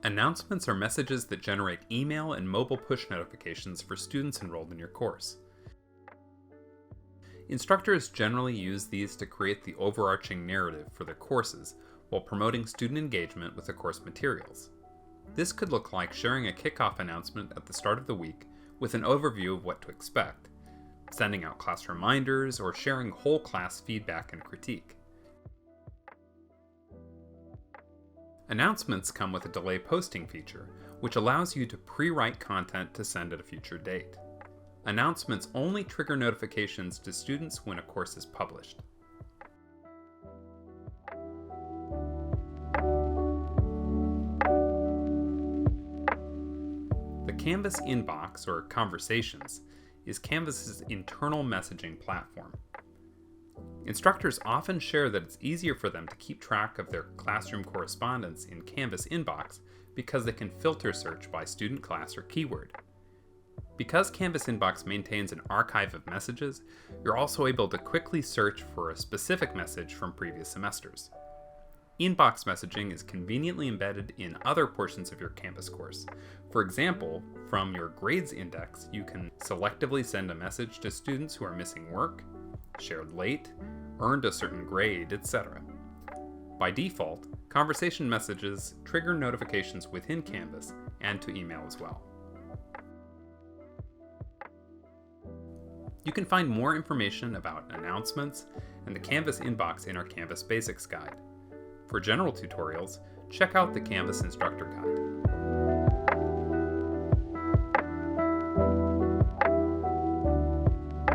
Announcements are messages that generate email and mobile push notifications for students enrolled in your course. Instructors generally use these to create the overarching narrative for their courses while promoting student engagement with the course materials. This could look like sharing a kickoff announcement at the start of the week with an overview of what to expect, sending out class reminders, or sharing whole class feedback and critique. Announcements come with a delay posting feature, which allows you to pre-write content to send at a future date. Announcements only trigger notifications to students when a course is published. The Canvas Inbox, or Conversations, is Canvas's internal messaging platform. Instructors often share that it's easier for them to keep track of their classroom correspondence in Canvas Inbox because they can filter search by student, class, or keyword. Because Canvas Inbox maintains an archive of messages, you're also able to quickly search for a specific message from previous semesters. Inbox messaging is conveniently embedded in other portions of your Canvas course. For example, from your grades index, you can selectively send a message to students who are missing work, shared late, earned a certain grade, etc. By default, conversation messages trigger notifications within Canvas and to email as well. You can find more information about announcements and the Canvas Inbox in our Canvas Basics Guide. For general tutorials, check out the Canvas Instructor Guide.